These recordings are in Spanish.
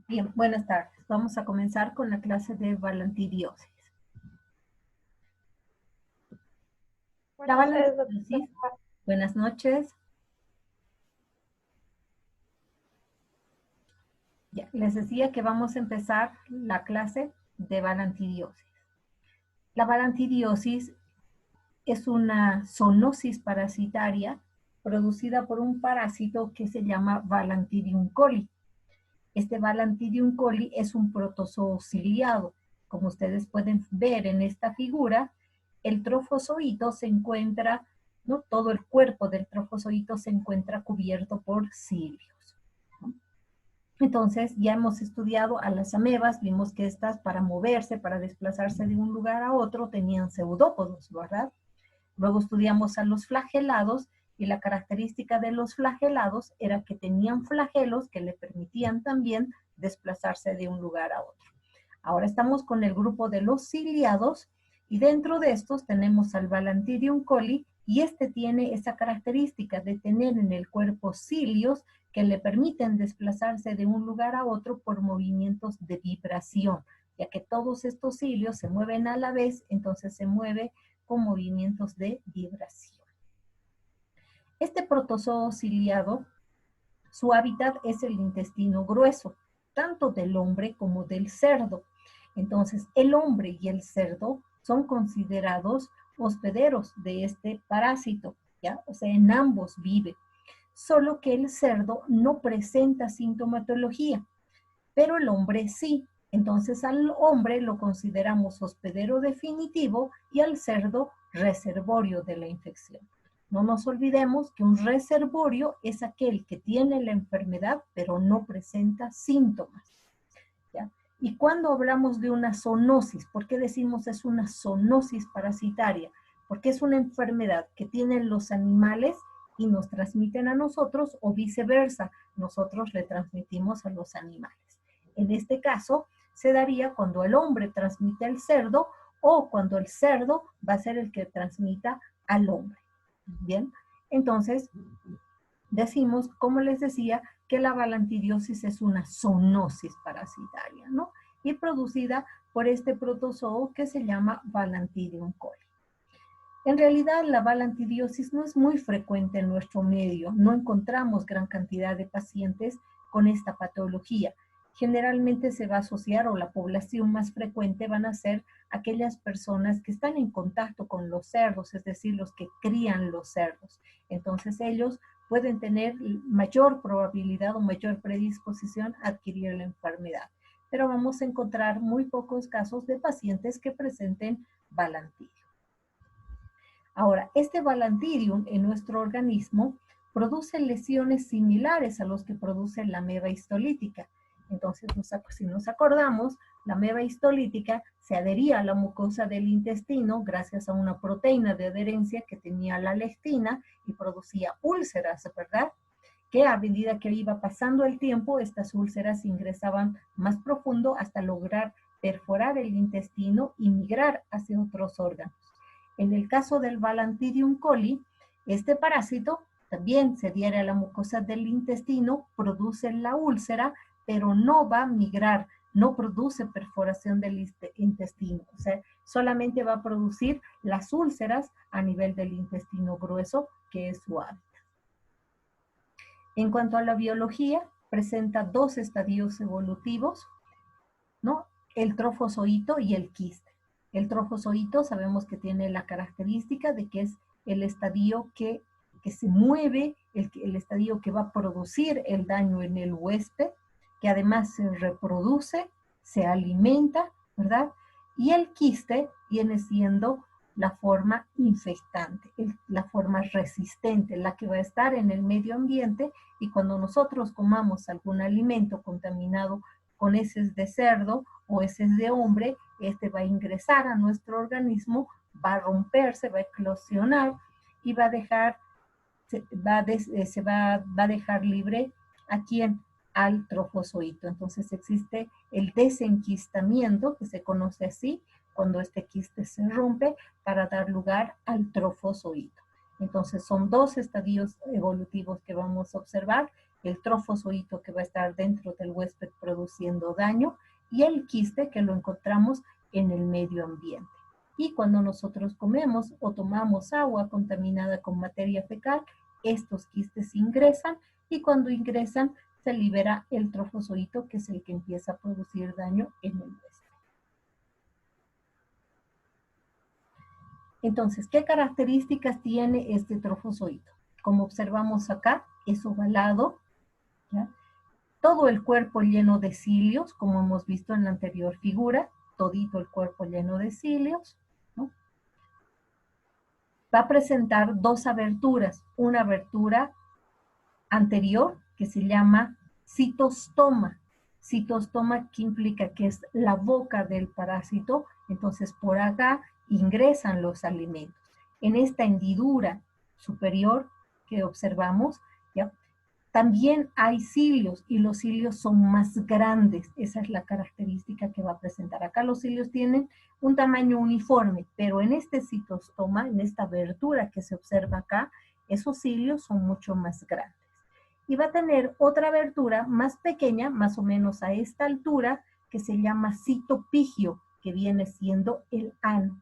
Bien, buenas tardes. Vamos a comenzar con la clase de balantidiosis. La balantidiosis, buenas noches. Ya, les decía que vamos a empezar la clase de balantidiosis. La balantidiosis es una zoonosis parasitaria producida por un parásito que se llama Balantidium coli. Este Balantidium coli es un protozoo ciliado. Como ustedes pueden ver en esta figura, el trofozoito se encuentra, ¿no? Todo el cuerpo del trofozoito se encuentra cubierto por cilios, ¿no? Entonces, ya hemos estudiado a las amebas, vimos que estas para moverse, para desplazarse de un lugar a otro, tenían pseudópodos, ¿verdad? Luego estudiamos a los flagelados, y la característica de los flagelados era que tenían flagelos que le permitían también desplazarse de un lugar a otro. Ahora estamos con el grupo de los ciliados, y dentro de estos tenemos al Balantidium coli, y este tiene esa característica de tener en el cuerpo cilios que le permiten desplazarse de un lugar a otro por movimientos de vibración, ya que todos estos cilios se mueven a la vez, entonces se mueve con movimientos de vibración. Este protozoo ciliado, su hábitat es el intestino grueso, tanto del hombre como del cerdo. Entonces, el hombre y el cerdo son considerados hospederos de este parásito, ¿ya? O sea, en ambos vive. Solo que el cerdo no presenta sintomatología, pero el hombre sí. Entonces al hombre lo consideramos hospedero definitivo y al cerdo reservorio de la infección. No nos olvidemos que un reservorio es aquel que tiene la enfermedad pero no presenta síntomas, ¿ya? Y cuando hablamos de una zoonosis, ¿por qué decimos es una zoonosis parasitaria? Porque es una enfermedad que tienen los animales y nos transmiten a nosotros, o viceversa, nosotros le transmitimos a los animales. En este caso, se daría cuando el hombre transmite al cerdo, o cuando el cerdo va a ser el que transmita al hombre. Bien, entonces decimos, como les decía, que la balantidiosis es una zoonosis parasitaria, ¿no? Y producida por este protozoo que se llama Balantidium coli. En realidad, la balantidiosis no es muy frecuente en nuestro medio. No encontramos gran cantidad de pacientes con esta patología. Generalmente se va a asociar, o la población más frecuente van a ser aquellas personas que están en contacto con los cerdos, es decir, los que crían los cerdos. Entonces ellos pueden tener mayor probabilidad o mayor predisposición a adquirir la enfermedad. Pero vamos a encontrar muy pocos casos de pacientes que presenten balantidio. Ahora, este balantidium en nuestro organismo produce lesiones similares a los que produce la ameba histolítica. Entonces, si nos acordamos, la ameba histolítica se adhería a la mucosa del intestino gracias a una proteína de adherencia que tenía la lectina y producía úlceras, ¿verdad? Que a medida que iba pasando el tiempo, estas úlceras ingresaban más profundo hasta lograr perforar el intestino y migrar hacia otros órganos. En el caso del Balantidium coli, este parásito también se adhiere a la mucosa del intestino, produce la úlcera, pero no va a migrar, no produce perforación del intestino. O sea, solamente va a producir las úlceras a nivel del intestino grueso, que es su hábitat. En cuanto a la biología, presenta dos estadios evolutivos, ¿no? El trofozoito y el quiste. El trofozoito sabemos que tiene la característica de que es el estadio que se mueve, el estadio que va a producir el daño en el huésped, que además se reproduce, se alimenta, ¿verdad? Y el quiste viene siendo la forma infectante, la forma resistente, la que va a estar en el medio ambiente, y cuando nosotros comamos algún alimento contaminado con heces de cerdo o heces de hombre, este va a ingresar a nuestro organismo, va a romperse, va a eclosionar y va a dejar, va a dejar libre a quien, al trofozoito. Entonces existe el desenquistamiento, que se conoce así, cuando este quiste se rompe para dar lugar al trofozoito. Entonces son dos estadios evolutivos que vamos a observar: el trofozoito, que va a estar dentro del huésped produciendo daño, y el quiste, que lo encontramos en el medio ambiente. Y cuando nosotros comemos o tomamos agua contaminada con materia fecal, estos quistes ingresan, y cuando ingresan se libera el trofozoito, que es el que empieza a producir daño en el huésped. Entonces, ¿qué características tiene este trofozoito? Como observamos acá, es ovalado, ¿ya? Todo el cuerpo lleno de cilios, como hemos visto en la anterior figura, todito el cuerpo lleno de cilios, ¿no? Va a presentar dos aberturas, una abertura anterior que se llama citostoma. Citostoma, que implica que es la boca del parásito, entonces por acá ingresan los alimentos. En esta hendidura superior que observamos, ¿ya? También hay cilios, y los cilios son más grandes. Esa es la característica que va a presentar. Acá los cilios tienen un tamaño uniforme, pero en este citostoma, en esta abertura que se observa acá, esos cilios son mucho más grandes. Y va a tener otra abertura más pequeña, más o menos a esta altura, que se llama citopigio, que viene siendo el ano.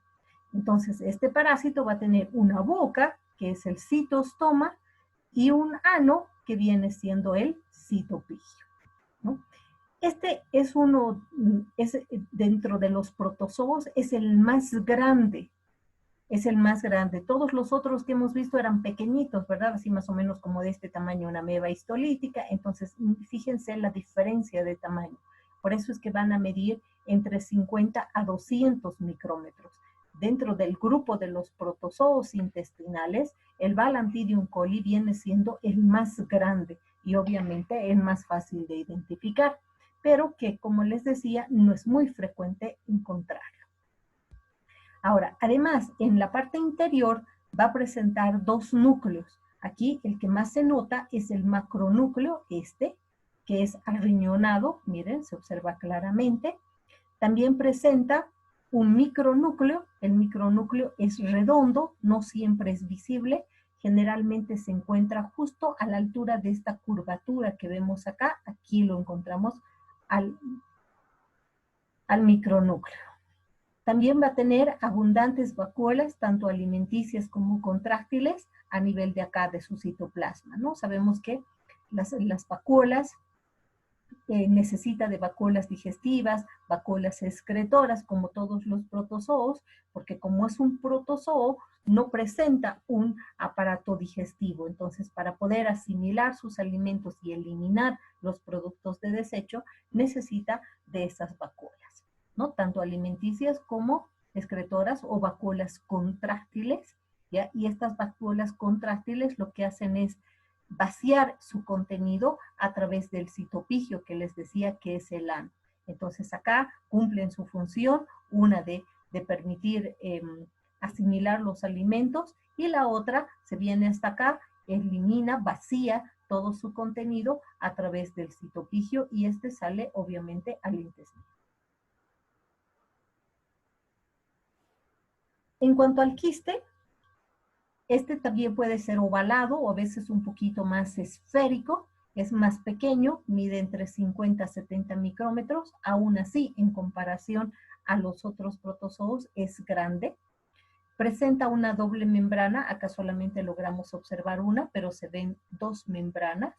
Entonces, este parásito va a tener una boca, que es el citostoma, y un ano, que viene siendo el citopigio, ¿no? Este es dentro de los protozoos, es el más grande. Es el más grande. Todos los otros que hemos visto eran pequeñitos, ¿verdad? Así más o menos como de este tamaño, una ameba histolítica. Entonces, fíjense la diferencia de tamaño. Por eso es que van a medir entre 50 a 200 micrómetros. Dentro del grupo de los protozoos intestinales, el Balantidium coli viene siendo el más grande y obviamente el más fácil de identificar, pero que, como les decía, no es muy frecuente encontrarlo. Ahora, además, en la parte interior va a presentar dos núcleos. Aquí el que más se nota es el macronúcleo, que es arriñonado, miren, se observa claramente. También presenta un micronúcleo. El micronúcleo es redondo, no siempre es visible. Generalmente se encuentra justo a la altura de esta curvatura que vemos acá. Aquí lo encontramos al micronúcleo. También va a tener abundantes vacuolas, tanto alimenticias como contráctiles, a nivel de acá de su citoplasma, ¿no? Sabemos que las vacuolas necesita de vacuolas digestivas, vacuolas excretoras, como todos los protozoos, porque como es un protozoo, no presenta un aparato digestivo. Entonces, para poder asimilar sus alimentos y eliminar los productos de desecho, necesita de esas vacuolas, ¿no? Tanto alimenticias como excretoras o vacuolas contráctiles, ¿ya? Y estas vacuolas contráctiles lo que hacen es vaciar su contenido a través del citopigio que les decía que es el ano. Entonces acá cumplen su función, una de permitir asimilar los alimentos y la otra se viene hasta acá, elimina, vacía todo su contenido a través del citopigio y este sale obviamente al intestino. En cuanto al quiste, este también puede ser ovalado o a veces un poquito más esférico, es más pequeño, mide entre 50 a 70 micrómetros, aún así en comparación a los otros protozoos es grande. Presenta una doble membrana, acá solamente logramos observar una, pero se ven dos membranas.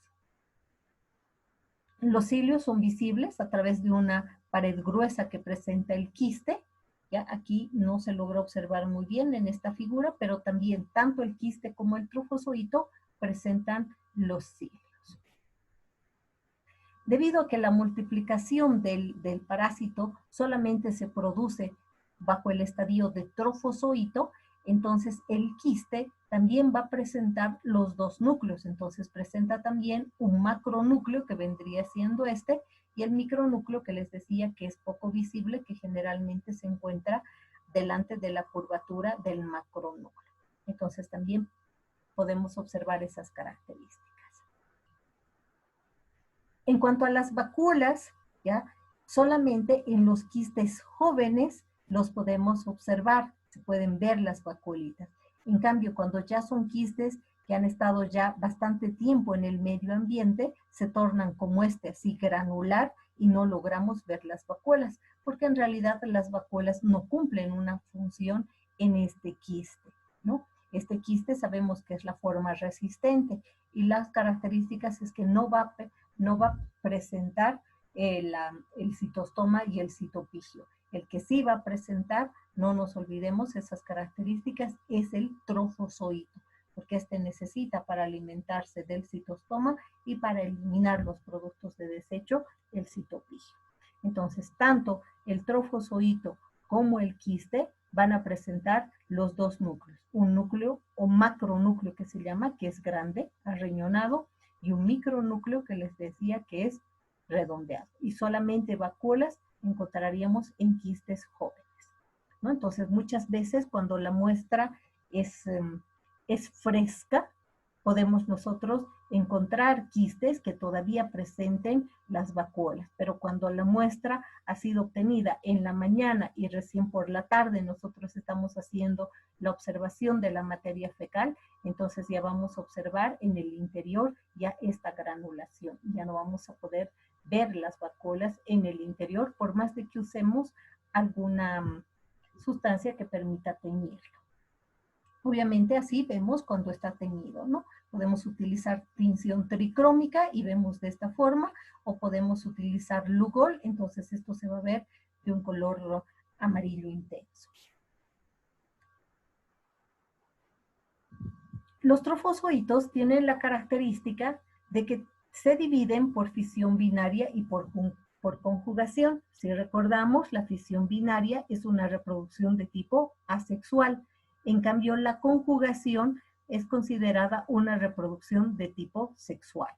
Los cilios son visibles a través de una pared gruesa que presenta el quiste. ¿Ya? Aquí no se logra observar muy bien en esta figura, pero también tanto el quiste como el trofozoito presentan los cilios. Debido a que la multiplicación del parásito solamente se produce bajo el estadio de trofozoito, entonces el quiste también va a presentar los dos núcleos. Entonces presenta también un macronúcleo que vendría siendo este y el micronúcleo que les decía que es poco visible, que generalmente se encuentra delante de la curvatura del macronúcleo. Entonces también podemos observar esas características. En cuanto a las vacuolas, ¿ya? Solamente en los quistes jóvenes los podemos observar, se pueden ver las vacuolitas. En cambio, cuando ya son quistes que han estado ya bastante tiempo en el medio ambiente, se tornan como este, así granular, y no logramos ver las vacuolas, porque en realidad las vacuolas no cumplen una función en este quiste, ¿no? Este quiste sabemos que es la forma resistente, y las características es que no va a presentar el citostoma y el citopigio. El que sí va a presentar, no nos olvidemos esas características, es el trofozoito, porque este necesita para alimentarse del citostoma y para eliminar los productos de desecho, el citopigio. Entonces, tanto el trofozoito como el quiste van a presentar los dos núcleos, un núcleo o macronúcleo que se llama, que es grande, arreñonado, y un micronúcleo que les decía que es redondeado. Y solamente vacuolas encontraríamos en quistes jóvenes, ¿no? Entonces, muchas veces cuando la muestra es fresca, podemos nosotros encontrar quistes que todavía presenten las vacuolas, pero cuando la muestra ha sido obtenida en la mañana y recién por la tarde nosotros estamos haciendo la observación de la materia fecal, entonces ya vamos a observar en el interior ya esta granulación, ya no vamos a poder ver las vacuolas en el interior por más de que usemos alguna sustancia que permita teñirlo. Obviamente así vemos cuando está teñido, ¿no? Podemos utilizar tinción tricrómica y vemos de esta forma, o podemos utilizar Lugol, entonces esto se va a ver de un color amarillo intenso. Los trofozoitos tienen la característica de que se dividen por fisión binaria y por conjugación. Si recordamos, la fisión binaria es una reproducción de tipo asexual. En cambio, la conjugación es considerada una reproducción de tipo sexual.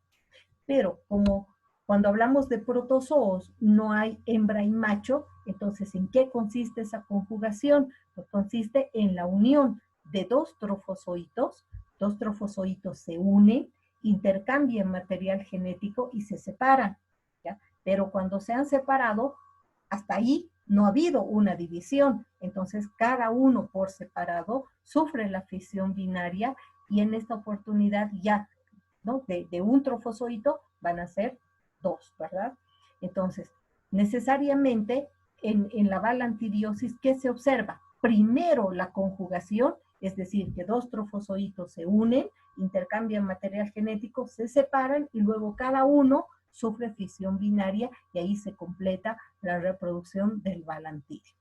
Pero como cuando hablamos de protozoos no hay hembra y macho, entonces ¿en qué consiste esa conjugación? Pues consiste en la unión de dos trofozoitos se unen, intercambian material genético y se separan, ¿ya? Pero cuando se han separado, hasta ahí no ha habido una división, entonces cada uno por separado sufre la fisión binaria y en esta oportunidad ya, ¿no? de un trofozoito van a ser dos, ¿verdad? Entonces, necesariamente en la balantidiosis, ¿qué se observa? Primero la conjugación, es decir, que dos trofozoitos se unen, intercambian material genético, se separan y luego cada uno sufre fisión binaria y ahí se completa la reproducción del balantidio.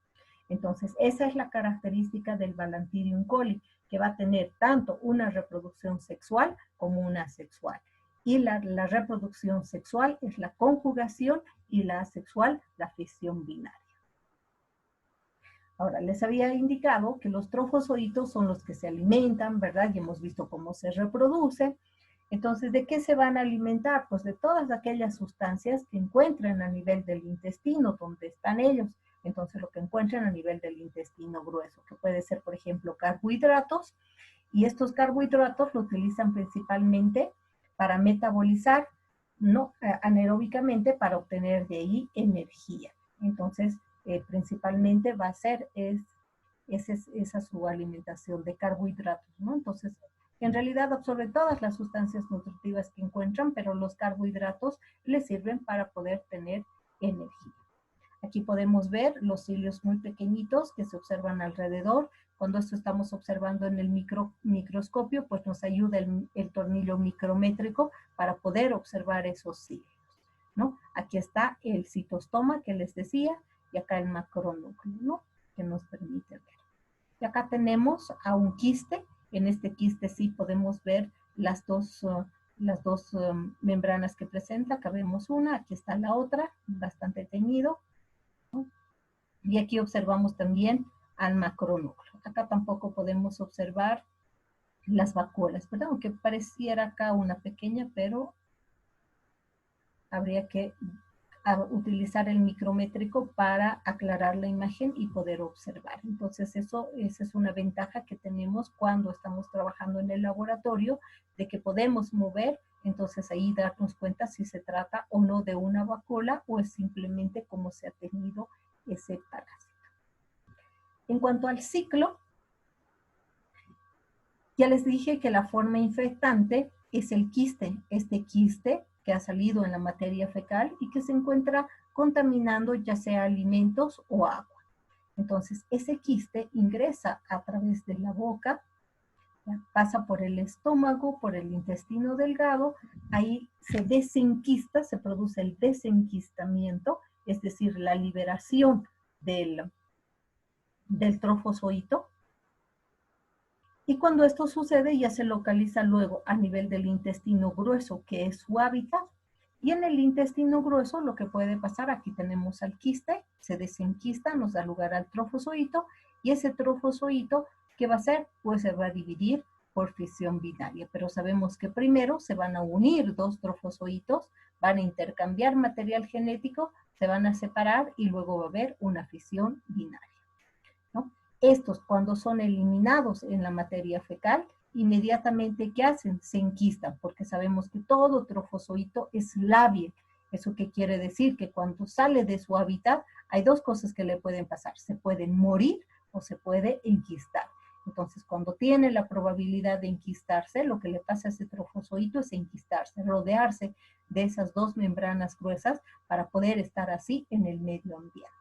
Entonces, esa es la característica del Balantidium coli, que va a tener tanto una reproducción sexual como una asexual. Y la reproducción sexual es la conjugación y la asexual la fisión binaria. Ahora, les había indicado que los trofozoitos son los que se alimentan, ¿verdad? Y hemos visto cómo se reproducen. Entonces, ¿de qué se van a alimentar? Pues de todas aquellas sustancias que encuentran a nivel del intestino, donde están ellos. Entonces, lo que encuentran a nivel del intestino grueso, que puede ser, por ejemplo, carbohidratos, y estos carbohidratos lo utilizan principalmente para metabolizar, no anaeróbicamente, para obtener de ahí energía. Entonces, principalmente va a ser esa su alimentación de carbohidratos, ¿no? Entonces, en realidad absorben todas las sustancias nutritivas que encuentran, pero los carbohidratos les sirven para poder tener energía. Aquí podemos ver los cilios muy pequeñitos que se observan alrededor. Cuando esto estamos observando en el microscopio, pues nos ayuda el tornillo micrométrico para poder observar esos cilios, ¿no? Aquí está el citostoma que les decía y acá el macronúcleo, ¿no? Que nos permite ver. Y acá tenemos a un quiste. En este quiste sí podemos ver las dos membranas que presenta. Acá vemos una, aquí está la otra, bastante teñido, ¿no? Y aquí observamos también al macronúcleo. Acá tampoco podemos observar las vacuolas, ¿verdad? Aunque pareciera acá una pequeña, pero habría que utilizar el micrométrico para aclarar la imagen y poder observar. Entonces, esa es una ventaja que tenemos cuando estamos trabajando en el laboratorio, de que podemos mover, entonces ahí darnos cuenta si se trata o no de una vacuola o es simplemente cómo se ha tenido ese parásito. En cuanto al ciclo, ya les dije que la forma infectante es el quiste. Este quiste que ha salido en la materia fecal y que se encuentra contaminando ya sea alimentos o agua. Entonces, ese quiste ingresa a través de la boca, ¿ya? Pasa por el estómago, por el intestino delgado, ahí se desenquista, se produce el desenquistamiento, es decir, la liberación del trofozoito. Y cuando esto sucede, ya se localiza luego a nivel del intestino grueso, que es su hábitat. Y en el intestino grueso lo que puede pasar, aquí tenemos al quiste, se desenquista, nos da lugar al trofozoito, y ese trofozoito, ¿qué va a hacer? Pues se va a dividir por fisión binaria. Pero sabemos que primero se van a unir dos trofozoitos, van a intercambiar material genético, se van a separar y luego va a haber una fisión binaria, ¿no? Estos, cuando son eliminados en la materia fecal, inmediatamente, ¿qué hacen? Se enquistan, porque sabemos que todo trofozoito es lábil. ¿Eso qué quiere decir? Que cuando sale de su hábitat, hay dos cosas que le pueden pasar. Se pueden morir o se puede enquistar. Entonces, cuando tiene la probabilidad de enquistarse, lo que le pasa a ese trofozoito es enquistarse, rodearse de esas dos membranas gruesas para poder estar así en el medio ambiente,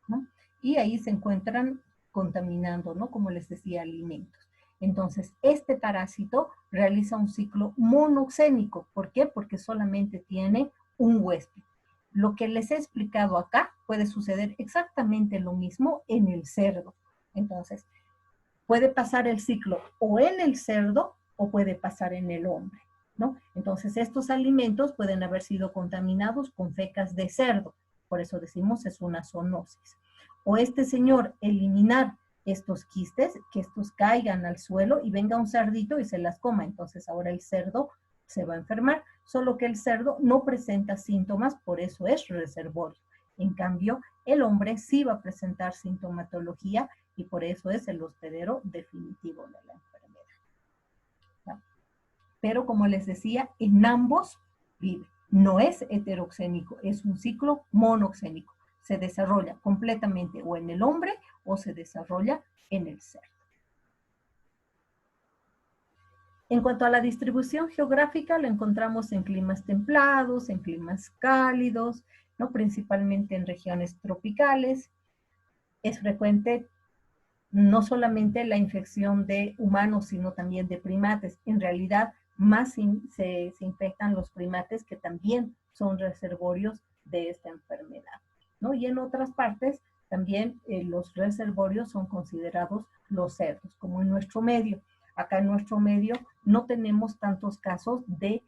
¿no? Y ahí se encuentran contaminando, ¿no? Como les decía, alimentos. Entonces, este parásito realiza un ciclo monoxénico. ¿Por qué? Porque solamente tiene un huésped. Lo que les he explicado acá puede suceder exactamente lo mismo en el cerdo. Entonces, puede pasar el ciclo o en el cerdo o puede pasar en el hombre, ¿no? Entonces, estos alimentos pueden haber sido contaminados con fecas de cerdo. Por eso decimos es una zoonosis. O este señor eliminar estos quistes, que estos caigan al suelo y venga un cerdito y se las coma. Entonces ahora el cerdo se va a enfermar, solo que el cerdo no presenta síntomas, por eso es reservorio. En cambio, el hombre sí va a presentar sintomatología y por eso es el hospedero definitivo de la enfermedad, ¿no? Pero como les decía, en ambos vive. No es heteroxénico, es un ciclo monoxénico. Se desarrolla completamente o en el hombre o se desarrolla en el cerdo. En cuanto a la distribución geográfica, la encontramos en climas templados, en climas cálidos, ¿no? Principalmente en regiones tropicales. Es frecuente no solamente la infección de humanos, sino también de primates. En realidad, más se infectan los primates, que también son reservorios de esta enfermedad, ¿no? Y en otras partes también los reservorios son considerados los cerdos, como en nuestro medio. Acá en nuestro medio no tenemos tantos casos de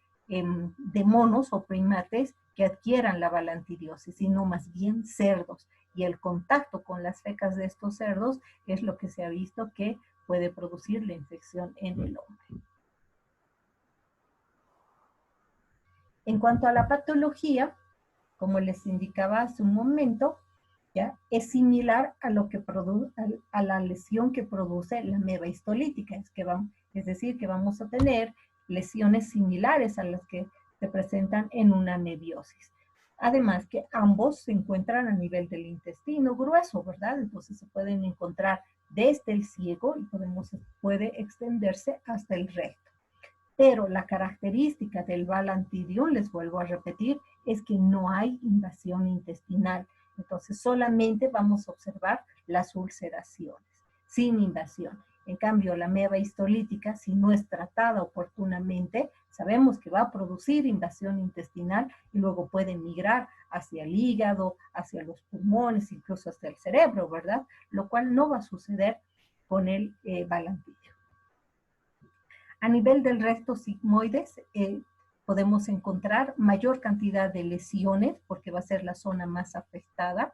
monos o primates que adquieran la balantidiosis, sino más bien cerdos. Y el contacto con las fecas de estos cerdos es lo que se ha visto que puede producir la infección en el hombre. En cuanto a la patología, como les indicaba hace un momento, ¿ya? Es similar a lo que a la lesión que produce la ameba histolítica, es decir, que vamos a tener lesiones similares a las que se presentan en una amebiosis. Además que ambos se encuentran a nivel del intestino grueso, ¿verdad? Entonces se pueden encontrar desde el ciego y puede extenderse hasta el recto. Pero la característica del Balantidium, les vuelvo a repetir, es que no hay invasión intestinal. Entonces solamente vamos a observar las ulceraciones, sin invasión. En cambio, la ameba histolítica, si no es tratada oportunamente, sabemos que va a producir invasión intestinal y luego puede migrar hacia el hígado, hacia los pulmones, incluso hasta el cerebro, ¿verdad? Lo cual no va a suceder con el Balantidium. A nivel del recto sigmoides, podemos encontrar mayor cantidad de lesiones, porque va a ser la zona más afectada.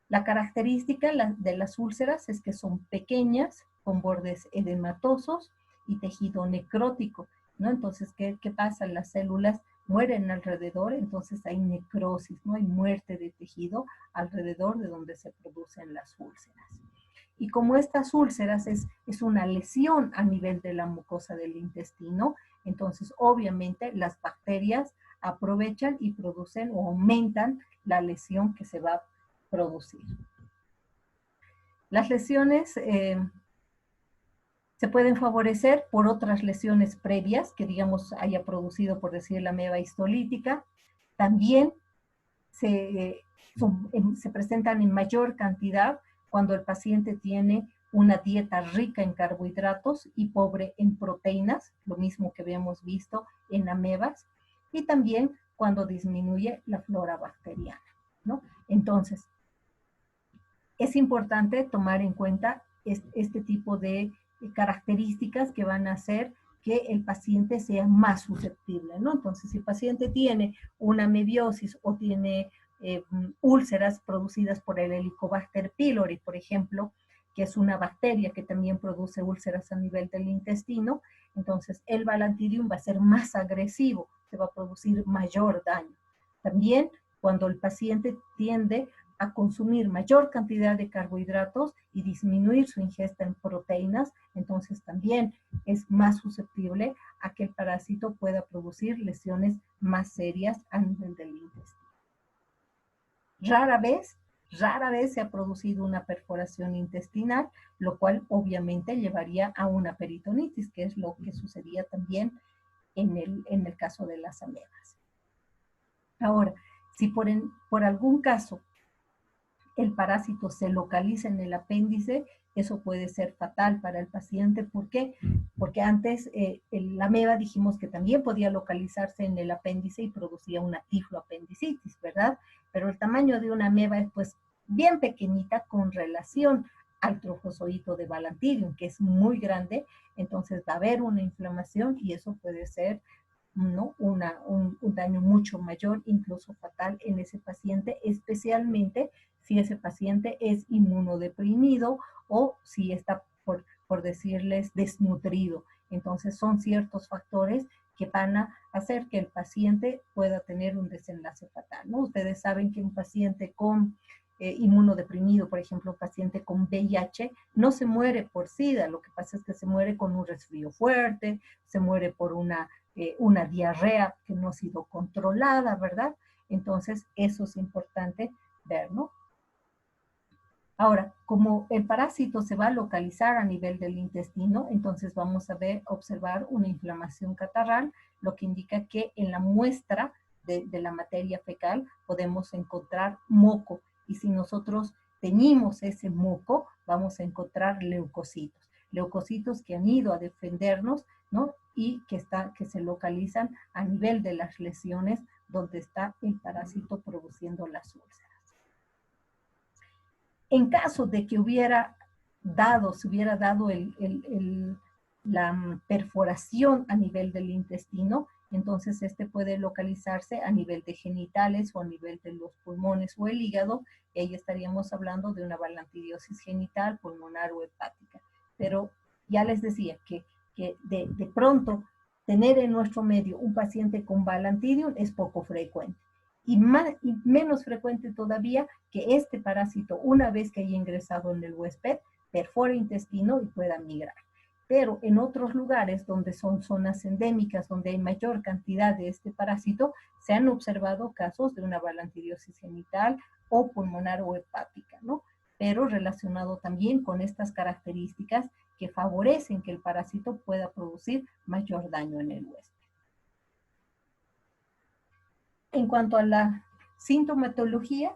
La característica de las úlceras es que son pequeñas, con bordes edematosos y tejido necrótico, ¿no? Entonces, ¿qué pasa? Las células mueren alrededor, entonces hay necrosis, ¿no? Hay muerte de tejido alrededor de donde se producen las úlceras. Y como estas úlceras es una lesión a nivel de la mucosa del intestino, entonces obviamente las bacterias aprovechan y producen o aumentan la lesión que se va a producir. Las lesiones se pueden favorecer por otras lesiones previas que, digamos, haya producido, por decir, la ameba histolítica. También se presentan en mayor cantidad cuando el paciente tiene una dieta rica en carbohidratos y pobre en proteínas, lo mismo que habíamos visto en amebas, y también cuando disminuye la flora bacteriana, ¿no? Entonces, es importante tomar en cuenta este tipo de características que van a hacer que el paciente sea más susceptible, ¿no? Entonces, si el paciente tiene una amebiosis o tiene úlceras producidas por el Helicobacter pylori, por ejemplo, que es una bacteria que también produce úlceras a nivel del intestino, entonces el Balantidium va a ser más agresivo, se va a producir mayor daño. También cuando el paciente tiende a consumir mayor cantidad de carbohidratos y disminuir su ingesta en proteínas, entonces también es más susceptible a que el parásito pueda producir lesiones más serias a nivel del intestino. Rara vez se ha producido una perforación intestinal, lo cual obviamente llevaría a una peritonitis, que es lo que sucedía también en el caso de las amebas. Ahora, si por algún caso el parásito se localiza en el apéndice, eso puede ser fatal para el paciente. ¿Por qué? Porque antes la ameba dijimos que también podía localizarse en el apéndice y producía una tifloapendicitis, ¿verdad? Pero el tamaño de una ameba es pues bien pequeñita con relación al trofozoito de Balantidium, que es muy grande, entonces va a haber una inflamación y eso puede ser, ¿no? un daño mucho mayor, incluso fatal en ese paciente, especialmente si ese paciente es inmunodeprimido o si está, por decirles, desnutrido. Entonces son ciertos factores que van a hacer que el paciente pueda tener un desenlace fatal, ¿no? Ustedes saben que un paciente con inmunodeprimido, por ejemplo, un paciente con VIH, no se muere por SIDA, lo que pasa es que se muere con un resfrío fuerte, se muere por una diarrea que no ha sido controlada, ¿verdad? Entonces, eso es importante ver, ¿no? Ahora, como el parásito se va a localizar a nivel del intestino, entonces vamos a observar una inflamación catarral, lo que indica que en la muestra de la materia fecal, podemos encontrar moco. Y si nosotros teñimos ese moco, vamos a encontrar leucocitos. Leucocitos que han ido a defendernos, ¿no? Y que se localizan a nivel de las lesiones donde está el parásito produciendo las úlceras. En caso de que se hubiera dado la perforación a nivel del intestino, entonces este puede localizarse a nivel de genitales o a nivel de los pulmones o el hígado, y ahí estaríamos hablando de una balantidiosis genital, pulmonar o hepática. Pero ya les decía que de pronto tener en nuestro medio un paciente con balantidium es poco frecuente. Y menos frecuente todavía que este parásito, una vez que haya ingresado en el huésped, perfore intestino y pueda migrar. Pero en otros lugares donde son zonas endémicas, donde hay mayor cantidad de este parásito, se han observado casos de una balantidiosis genital o pulmonar o hepática, ¿no? Pero relacionado también con estas características que favorecen que el parásito pueda producir mayor daño en el huésped. En cuanto a la sintomatología,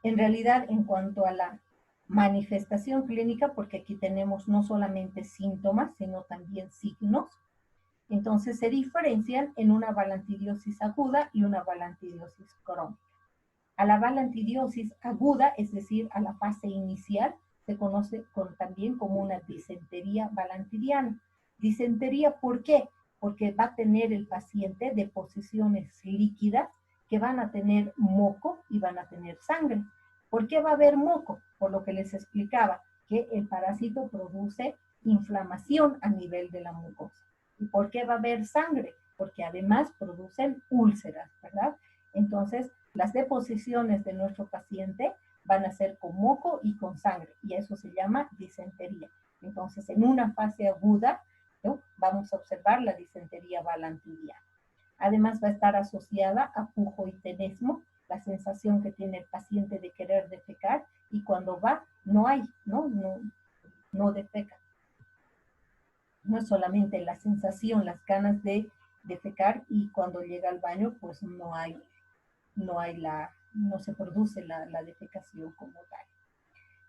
en realidad en cuanto a la manifestación clínica, porque aquí tenemos no solamente síntomas, sino también signos, entonces se diferencian en una balantidiosis aguda y una balantidiosis crónica. A la balantidiosis aguda, es decir, a la fase inicial, se conoce también como una disentería balantidiana. Disentería, ¿por qué? Porque va a tener el paciente deposiciones líquidas que van a tener moco y van a tener sangre. ¿Por qué va a haber moco? Por lo que les explicaba, que el parásito produce inflamación a nivel de la mucosa. ¿Y por qué va a haber sangre? Porque además producen úlceras, ¿verdad? Entonces, las deposiciones de nuestro paciente van a ser con moco y con sangre, y eso se llama disentería. Entonces, en una fase aguda, ¿no?, vamos a observar la disentería balantidiana. Además, va a estar asociada a pujo y tenesmo, la sensación que tiene el paciente de querer defecar, y cuando va, no hay, no defeca. No es solamente la sensación, las ganas de defecar, y cuando llega al baño, pues no se produce la defecación como tal.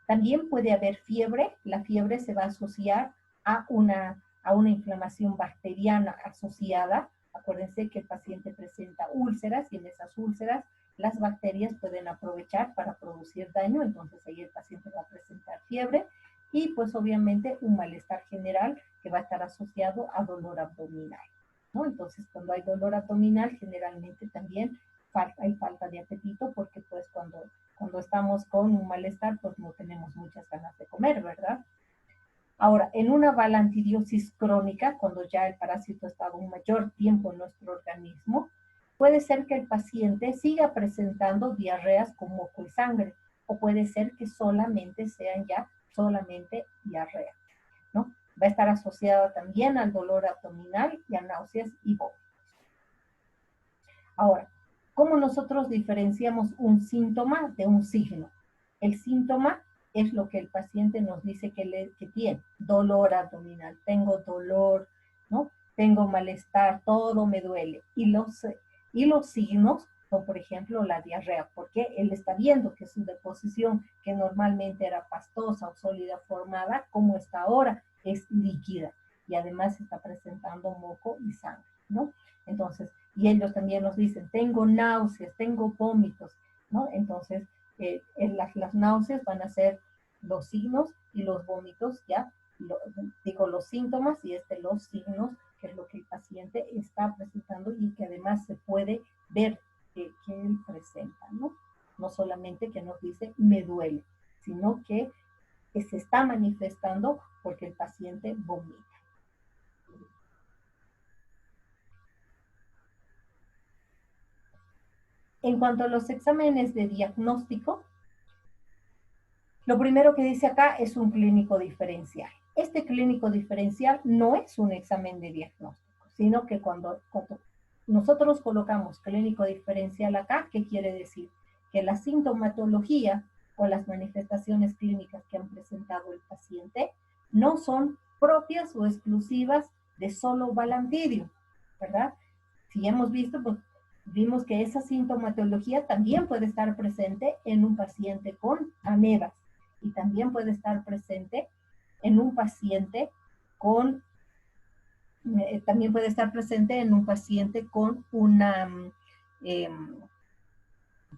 También puede haber fiebre. La fiebre se va a asociar a una inflamación bacteriana asociada. Acuérdense que el paciente presenta úlceras, y en esas úlceras las bacterias pueden aprovechar para producir daño, entonces ahí el paciente va a presentar fiebre, y pues obviamente un malestar general que va a estar asociado a dolor abdominal, ¿no? Entonces, cuando hay dolor abdominal, generalmente también hay falta de apetito, porque pues cuando estamos con un malestar, pues no tenemos muchas ganas de comer, ¿verdad? Ahora, en una balantidiosis crónica, cuando ya el parásito ha estado un mayor tiempo en nuestro organismo, puede ser que el paciente siga presentando diarreas con moco y sangre, o puede ser que solamente sean ya solamente diarrea, ¿no? Va a estar asociada también al dolor abdominal y a náuseas y vómitos. Ahora, ¿cómo nosotros diferenciamos un síntoma de un signo? El síntoma es lo que el paciente nos dice que tiene. Dolor abdominal, tengo dolor, ¿no? Tengo malestar, todo me duele. Y los signos son, por ejemplo, la diarrea, porque él está viendo que su deposición, que normalmente era pastosa o sólida formada, como está ahora, es líquida. Y además está presentando moco y sangre, ¿no? Entonces, y ellos también nos dicen, tengo náuseas, tengo vómitos, ¿no? Entonces, las náuseas van a ser los signos, y los vómitos ya, los síntomas, y los signos, que es lo que el paciente está presentando y que además se puede ver que él presenta, ¿no? No solamente que nos dice, me duele, sino que se está manifestando porque el paciente vomita. En cuanto a los exámenes de diagnóstico, lo primero que dice acá es un clínico diferencial. Este clínico diferencial no es un examen de diagnóstico, sino que cuando nosotros colocamos clínico diferencial acá, ¿qué quiere decir? Que la sintomatología o las manifestaciones clínicas que han presentado el paciente no son propias o exclusivas de solo balantidium, ¿verdad? si hemos visto, pues vimos que esa sintomatología también puede estar presente en un paciente con amebas y también puede estar presente en un paciente con, también puede estar presente en un paciente eh,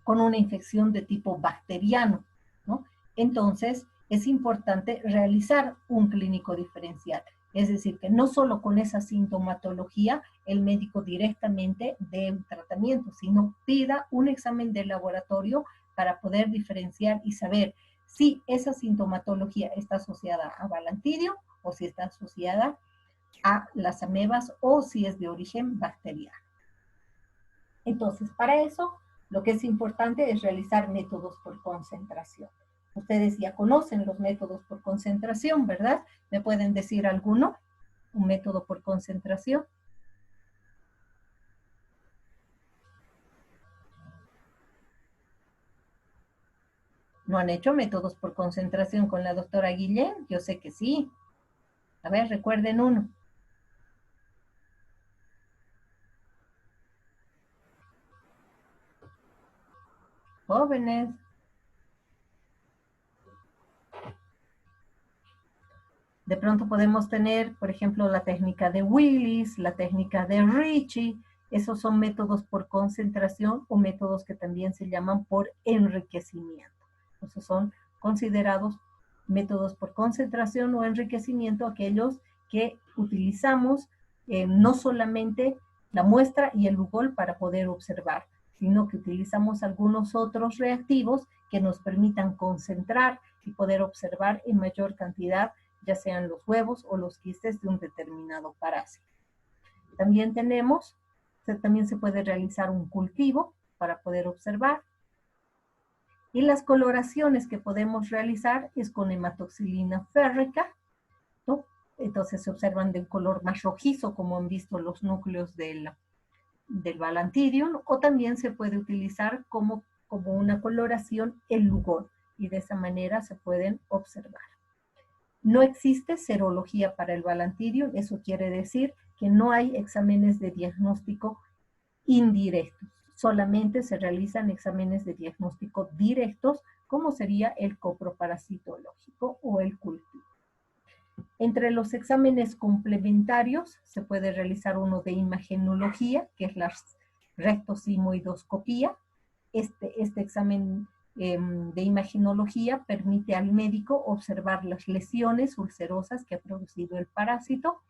con una infección de tipo bacteriano, ¿no? Entonces, es importante realizar un clínico diferencial. Es decir, que no solo con esa sintomatología el médico directamente dé un tratamiento, sino pida un examen de laboratorio para poder diferenciar y saber si esa sintomatología está asociada a Balantidio o si está asociada a las amebas o si es de origen bacteriano. Entonces, para eso, lo que es importante es realizar métodos por concentración. Ustedes ya conocen los métodos por concentración, ¿verdad? ¿Me pueden decir alguno? Un método por concentración. ¿No han hecho métodos por concentración con la doctora Guillén? Yo sé que sí. A ver, recuerden uno. Jóvenes. De pronto podemos tener, por ejemplo, la técnica de Willis, la técnica de Ritchie. Esos son métodos por concentración o métodos que también se llaman por enriquecimiento. Esos son considerados métodos por concentración o enriquecimiento, aquellos que utilizamos no solamente la muestra y el Lugol para poder observar, sino que utilizamos algunos otros reactivos que nos permitan concentrar y poder observar en mayor cantidad, ya sean los huevos o los quistes de un determinado parásito. También también se puede realizar un cultivo para poder observar. Y las coloraciones que podemos realizar es con hematoxilina férrica, ¿no? Entonces se observan de un color más rojizo, como han visto los núcleos del Balantidium, o también se puede utilizar como una coloración el Lugol, y de esa manera se pueden observar. No existe serología para el Balantidium, eso quiere decir que no hay exámenes de diagnóstico indirectos, solamente se realizan exámenes de diagnóstico directos, como sería el coproparasitológico o el cultivo. Entre los exámenes complementarios se puede realizar uno de imagenología, que es la rectosimoidoscopía. Este examen de imagenología permite al médico observar las lesiones ulcerosas que ha producido el parásito,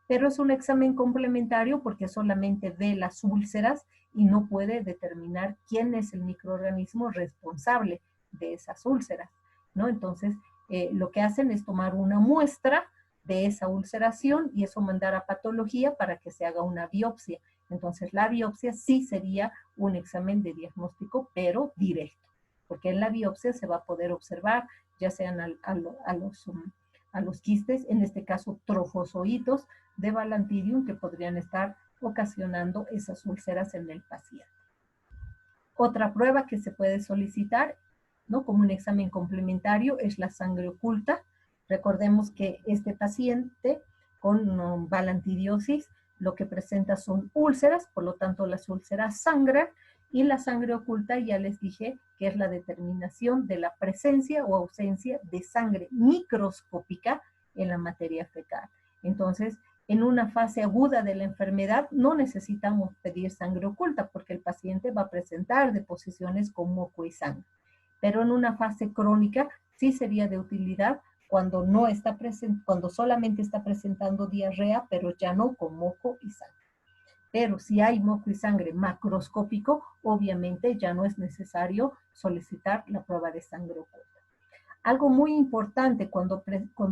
pero es un examen complementario porque solamente ve las úlceras y no puede determinar quién es el microorganismo responsable de esas úlceras, ¿no? Entonces, lo que hacen es tomar una muestra de esa ulceración y eso mandar a patología para que se haga una biopsia. Entonces, la biopsia sí sería un examen de diagnóstico, pero directo, porque en la biopsia se va a poder observar, ya sean a los quistes, en este caso trofozoitos de Balantidium, que podrían estar ocasionando esas úlceras en el paciente. Otra prueba que se puede solicitar, ¿no?, como un examen complementario es la sangre oculta. Recordemos que este paciente con balantidiosis lo que presenta son úlceras, por lo tanto las úlceras sangran, y la sangre oculta ya les dije que es la determinación de la presencia o ausencia de sangre microscópica en la materia fecal. Entonces, en una fase aguda de la enfermedad no necesitamos pedir sangre oculta porque el paciente va a presentar deposiciones con moco y sangre. Pero en una fase crónica sí sería de utilidad cuando cuando solamente está presentando diarrea, pero ya no con moco y sangre. Pero si hay moco y sangre macroscópico, obviamente ya no es necesario solicitar la prueba de sangre oculta. Algo muy importante cuando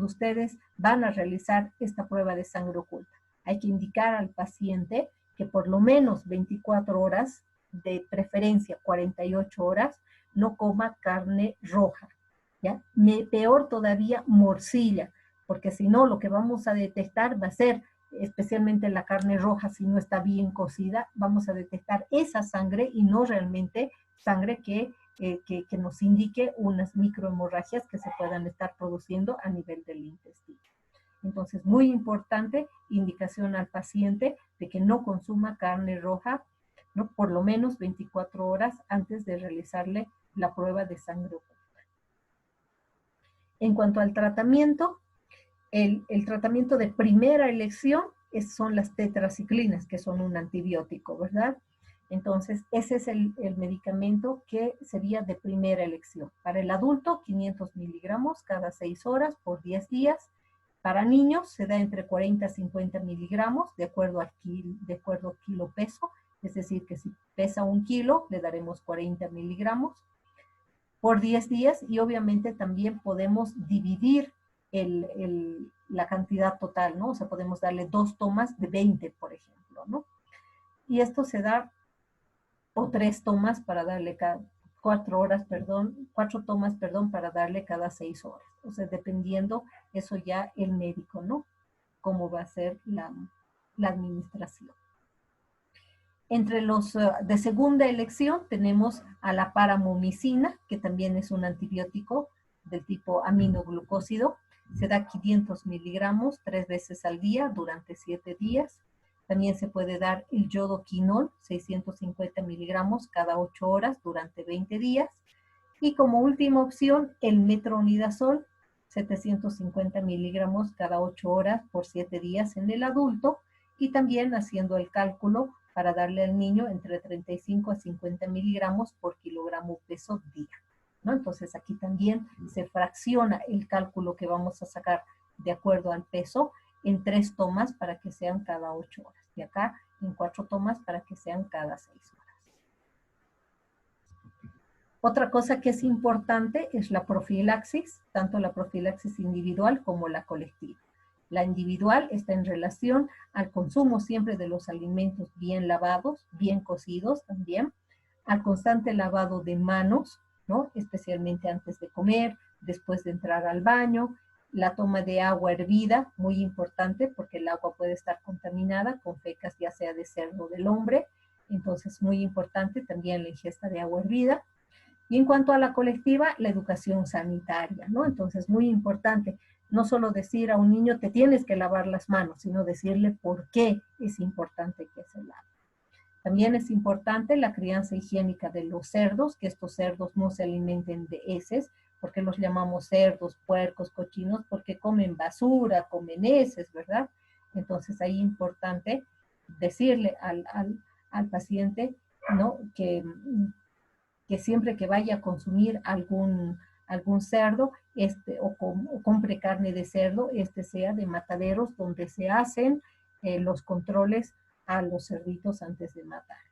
ustedes van a realizar esta prueba de sangre oculta, hay que indicar al paciente que por lo menos 24 horas, de preferencia 48 horas, no coma carne roja, ¿ya? Peor todavía, morcilla, porque si no, lo que vamos a detectar va a ser, especialmente la carne roja, si no está bien cocida, vamos a detectar esa sangre y no realmente sangre que nos indique unas microhemorragias que se puedan estar produciendo a nivel del intestino. Entonces, muy importante, indicación al paciente de que no consuma carne roja, ¿no? Por lo menos 24 horas antes de realizarle la prueba de sangre oculta. En cuanto al tratamiento, el tratamiento de primera elección son las tetraciclinas, que son un antibiótico, ¿verdad? Entonces, ese es el medicamento que sería de primera elección. Para el adulto, 500 miligramos cada 6 horas por 10 días. Para niños se da entre 40 a 50 miligramos de acuerdo al kilo peso, es decir, que si pesa 1 kilo, le daremos 40 miligramos por 10 días y obviamente también podemos dividir la cantidad total, ¿no? O sea, podemos darle 2 tomas de 20, por ejemplo, ¿no? Y esto se da, o 3 tomas para darle cada 4 tomas, para darle cada 6 horas. O sea, dependiendo eso ya el médico, ¿no? Cómo va a ser la administración. Entre los de segunda elección tenemos a la paramomicina, que también es un antibiótico del tipo aminoglucósido. Se da 500 miligramos 3 veces al día durante 7 días. También se puede dar el yodoquinol, 650 miligramos cada 8 horas durante 20 días. Y como última opción, el metronidazol, 750 miligramos cada 8 horas por 7 días en el adulto. Y también haciendo el cálculo para darle al niño entre 35 a 50 miligramos por kilogramo peso día, ¿no? Entonces aquí también se fracciona el cálculo que vamos a sacar de acuerdo al peso en 3 tomas para que sean cada 8 horas. Y acá en 4 tomas para que sean cada 6 horas. Otra cosa que es importante es la profilaxis, tanto la profilaxis individual como la colectiva. La individual está en relación al consumo siempre de los alimentos bien lavados, bien cocidos también, al constante lavado de manos, ¿no? Especialmente antes de comer, después de entrar al baño, la toma de agua hervida, muy importante porque el agua puede estar contaminada con fecas ya sea de cerdo o del hombre, entonces muy importante también la ingesta de agua hervida. Y en cuanto a la colectiva, la educación sanitaria, ¿no? Entonces, muy importante, no solo decir a un niño te tienes que lavar las manos, sino decirle por qué es importante que se lave. También es importante la crianza higiénica de los cerdos, que estos cerdos no se alimenten de heces, porque los llamamos cerdos, puercos, cochinos, porque comen basura, comen heces, ¿verdad? Entonces, ahí es importante decirle al paciente, ¿no? Que siempre que vaya a consumir algún cerdo o compre carne de cerdo, sea de mataderos donde se hacen los controles a los cerditos antes de matarlos.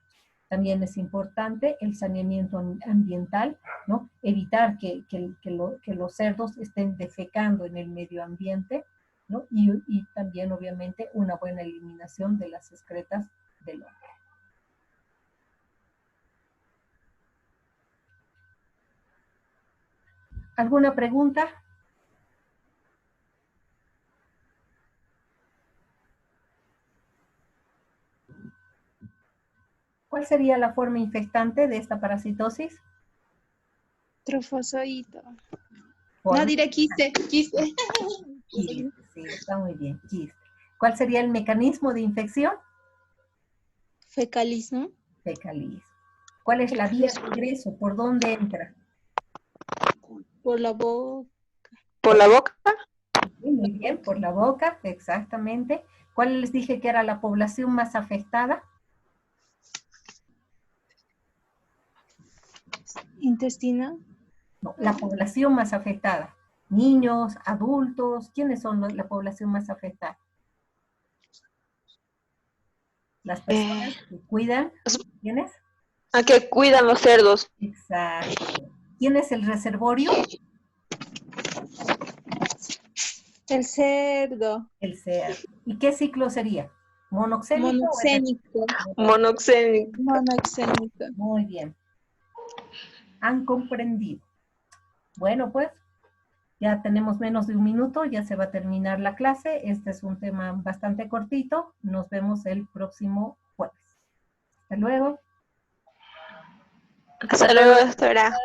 También es importante el saneamiento ambiental, ¿no? Evitar que los cerdos estén defecando en el medio ambiente, ¿no? Y también, obviamente, una buena eliminación de las excretas del hombre. ¿Alguna pregunta? ¿Cuál sería la forma infectante de esta parasitosis? Trofozoito. No, diré quiste. Quiste, sí, está muy bien, quiste. ¿Cuál sería el mecanismo de infección? Fecalismo. Fecalismo. ¿Cuál es la vía de ingreso? ¿Por dónde entra? Por la boca. ¿Por la boca? Sí, muy bien, por la boca, exactamente. ¿Cuál les dije que era la población más afectada? Intestina. No, la población más afectada. Niños, adultos, ¿quiénes son la población más afectada? Las personas que cuidan, ¿quiénes? A que cuidan los cerdos. Exacto. ¿Quién es el reservorio? El cerdo. El cerdo. ¿Y qué ciclo sería? ¿Monoxénico? Monoxénico. Monoxénico. Monoxénico. Muy bien. Han comprendido. Bueno, pues ya tenemos menos de 1 minuto, ya se va a terminar la clase. Este es un tema bastante cortito. Nos vemos el próximo jueves. Hasta luego. Hasta luego, doctora.